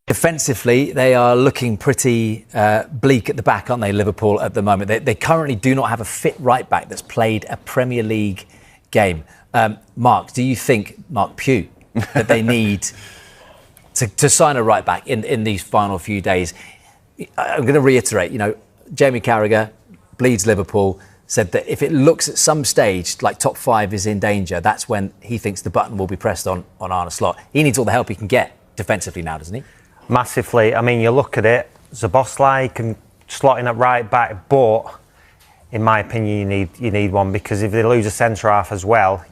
Defensively, they are looking pretty bleak at the back, aren't they, Liverpool, at the moment? They currently do not have a fit right-back that's played a Premier League game. Mark, do you think, Mark Pugh, that they need to sign a right-back in these final few days? I'm going to reiterate, Jamie Carragher, bleeds Liverpool, said that if it looks at some stage like top 5 is in danger, that's when he thinks the button will be pressed on Arne Slot. He needs all the help he can get defensively now, doesn't he? Massively. I mean, you look at it, Szoboszlai can slot in at right back, but in my opinion, you need one, because if they lose a centre half as well,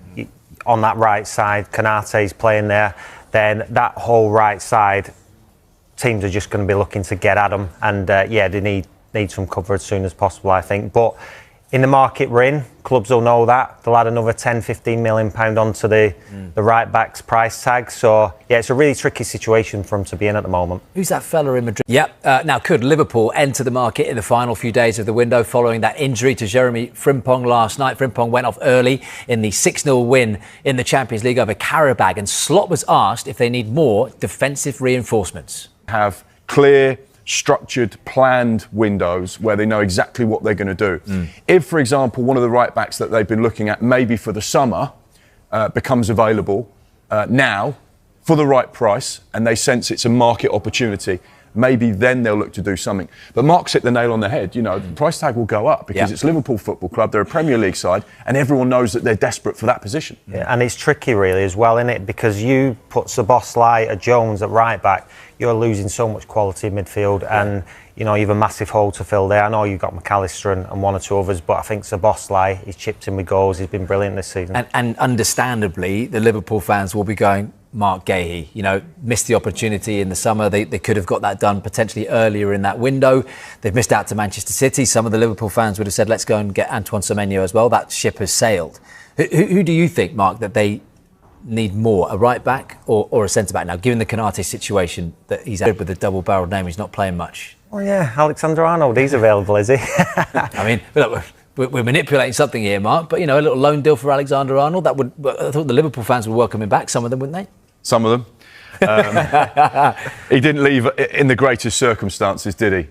on that right side, Konate's playing there, then that whole right side, teams are just going to be looking to get at them, and they need some cover as soon as possible, I think. But in the market we're in, clubs will know that. They'll add another £10-15 million onto the right back's price tag. So, it's a really tricky situation for them to be in at the moment. Who's that fella in Madrid? Yep. Now, could Liverpool enter the market in the final few days of the window following that injury to Jeremy Frimpong last night? Frimpong went off early in the 6-0 win in the Champions League over Karabag, and Slot was asked if they need more defensive reinforcements. Have clear, structured, planned windows where they know exactly what they're going to do. If, for example, one of the right backs that they've been looking at maybe for the summer becomes available now for the right price, and they sense it's a market opportunity, maybe then they'll look to do something. But Mark's hit the nail on the head. The price tag will go up because it's Liverpool Football Club, they're a Premier League side, and everyone knows that they're desperate for that position. Yeah, and it's tricky really as well, isn't it? Because you put Szoboszlai or Jones at right back, you're losing so much quality in midfield, and you have a massive hole to fill there. I know you've got McAllister and one or two others, but I think Szoboszlai, he's chipped in with goals, he's been brilliant this season. And understandably, the Liverpool fans will be going, Mark Gahey, missed the opportunity in the summer. They could have got that done potentially earlier in that window. They've missed out to Manchester City. Some of the Liverpool fans would have said, let's go and get Antoine Semenyo as well. That ship has sailed. Who do you think, Mark, that they need more, a right back or a centre back? Now, given the Konate situation, that he's out with a double-barreled name, he's not playing much. Oh yeah, Alexander-Arnold, he's available, is he? I mean, look, we're manipulating something here, Mark, but a little loan deal for Alexander-Arnold, I thought the Liverpool fans would welcome him back, some of them, wouldn't they? Some of them. He didn't leave in the greatest circumstances, did he?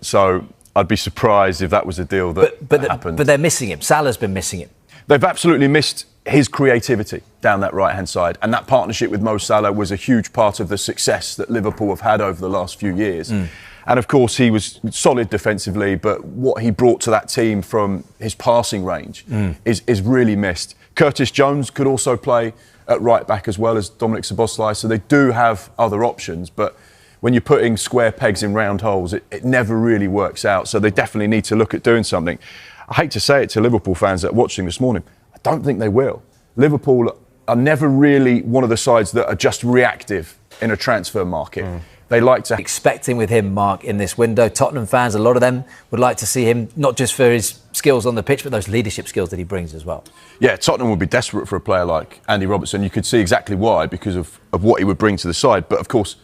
So I'd be surprised if that was a deal that happened. But they're missing him. Salah's been missing him. They've absolutely missed his creativity down that right-hand side. And that partnership with Mo Salah was a huge part of the success that Liverpool have had over the last few years. And of course, he was solid defensively, but what he brought to that team from his passing range is really missed. Curtis Jones could also play at right back as well as Dominic Szoboszlai, so they do have other options, but when you're putting square pegs in round holes, it never really works out, so they definitely need to look at doing something. I hate to say it to Liverpool fans that are watching this morning, I don't think they will. Liverpool are never really one of the sides that are just reactive in a transfer market. They like to... Expecting with him, Mark, in this window. Tottenham fans, a lot of them would like to see him, not just for his skills on the pitch, but those leadership skills that he brings as well. Yeah, Tottenham would be desperate for a player like Andy Robertson. You could see exactly why, because of what he would bring to the side. But of course,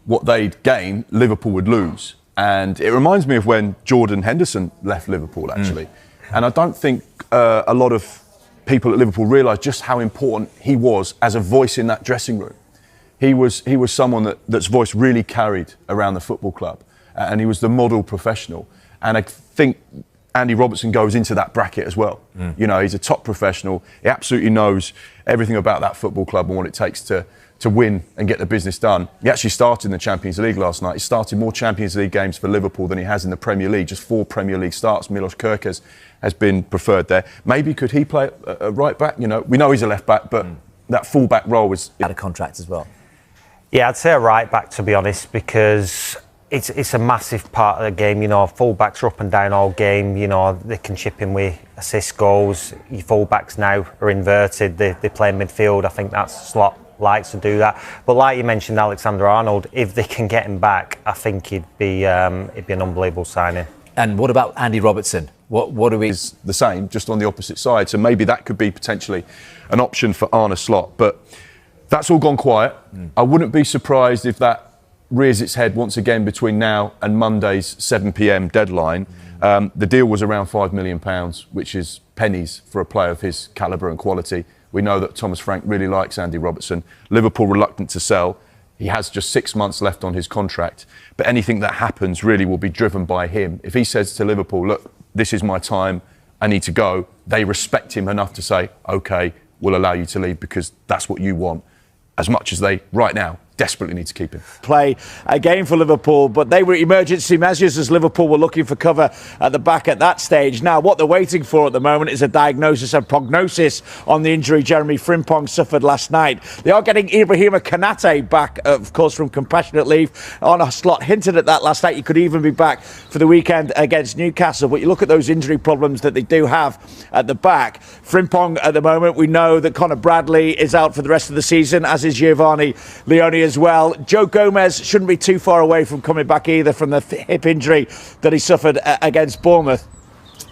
what they'd gain, Liverpool would lose. And it reminds me of when Jordan Henderson left Liverpool, actually. And I don't think a lot of people at Liverpool realise just how important he was as a voice in that dressing room. He was someone that's voice really carried around the football club, and he was the model professional. And I think Andy Robertson goes into that bracket as well. He's a top professional. He absolutely knows everything about that football club and what it takes to win and get the business done. He actually started in the Champions League last night. He started more Champions League games for Liverpool than he has in the Premier League. Just 4 Premier League starts. Milos Kerkez has been preferred there. Maybe could he play a right back? We know he's a left back, but that full back role is out of contract as well. Yeah, I'd say a right back, to be honest, because it's a massive part of the game. Full backs are up and down all game. They can chip in with assist goals. Your full backs now are inverted. They play midfield. I think that's Slot likes to do that. But like you mentioned, Alexander-Arnold, if they can get him back, I think he'd be an unbelievable signing. And what about Andy Robertson? What do we... Is the same, just on the opposite side. So maybe that could be potentially an option for Arne Slot. But that's all gone quiet. I wouldn't be surprised if that rears its head once again between now and Monday's 7 p.m. deadline. The deal was around £5 million, which is pennies for a player of his calibre and quality. We know that Thomas Frank really likes Andy Robertson. Liverpool reluctant to sell. He has just 6 months left on his contract. But anything that happens really will be driven by him. If he says to Liverpool, look, this is my time, I need to go, they respect him enough to say, OK, we'll allow you to leave because that's what you want, as much as they, right now, desperately need to keep him. Play a game for Liverpool, but they were emergency measures as Liverpool were looking for cover at the back at that stage. Now, what they're waiting for at the moment is a diagnosis and prognosis on the injury Jeremy Frimpong suffered last night. They are getting Ibrahima Konate back, of course, from compassionate leave. Arne Slot hinted at that last night. He could even be back for the weekend against Newcastle. But you look at those injury problems that they do have at the back. Frimpong at the moment, we know that Conor Bradley is out for the rest of the season, as is Giovanni Leone as well. Joe Gomez shouldn't be too far away from coming back either from the hip injury that he suffered against Bournemouth.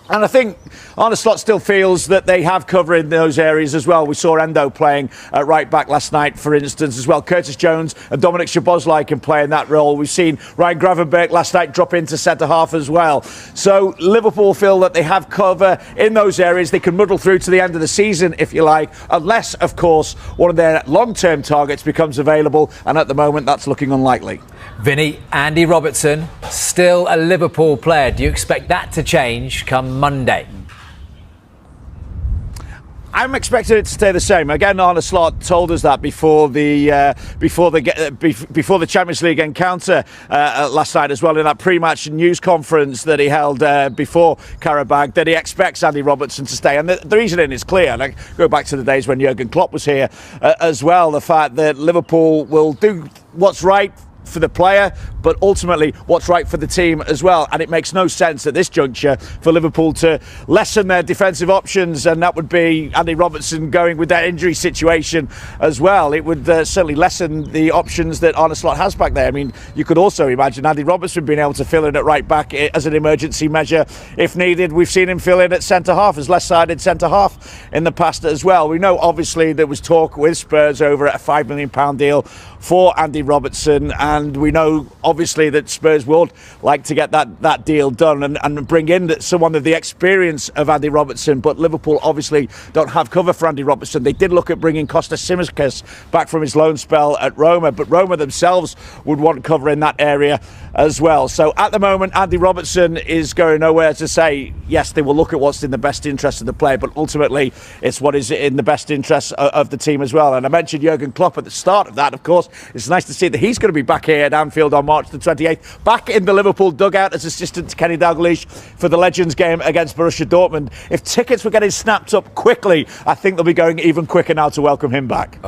And I think Arne Slot still feels that they have cover in those areas as well. We saw Endo playing at right back last night, for instance, as well. Curtis Jones and Dominic Szoboszlai can play in that role. We've seen Ryan Gravenberch last night drop into centre-half as well. So Liverpool feel that they have cover in those areas. They can muddle through to the end of the season, if you like, unless, of course, one of their long-term targets becomes available. And at the moment, that's looking unlikely. Vinny, Andy Robertson, still a Liverpool player. Do you expect that to change come Monday? I'm expecting it to stay the same. Again, Arne Slot told us that before the Champions League encounter last night as well, in that pre-match news conference that he held before Karabag, that he expects Andy Robertson to stay. And the reasoning is clear. And I go back to the days when Jurgen Klopp was here as well. The fact that Liverpool will do what's right for the player, but ultimately what's right for the team as well. And it makes no sense at this juncture for Liverpool to lessen their defensive options, and that would be Andy Robertson going with that injury situation as well. It would certainly lessen the options that Arne Slot has back there. I mean, you could also imagine Andy Robertson being able to fill in at right back as an emergency measure if needed. We've seen him fill in at centre-half, as left-sided centre-half in the past as well. We know, obviously, there was talk with Spurs over a £5 million deal for Andy Robertson, and we know obviously that Spurs would like to get that deal done and bring in someone of the experience of Andy Robertson, but Liverpool obviously don't have cover for Andy Robertson. They did look at bringing Kostas Tsimikas back from his loan spell at Roma, but Roma themselves would want cover in that area as well. So at the moment, Andy Robertson is going nowhere. To say yes, they will look at what's in the best interest of the player, but ultimately it's what is in the best interest of the team as well. And I mentioned Jurgen Klopp at the start of that. Of course, it's nice to see that he's going to be back here at Anfield on March the 28th, back in the Liverpool dugout as assistant to Kenny Dalglish for the Legends game against Borussia Dortmund. If tickets were getting snapped up quickly, I think they'll be going even quicker now to welcome him back.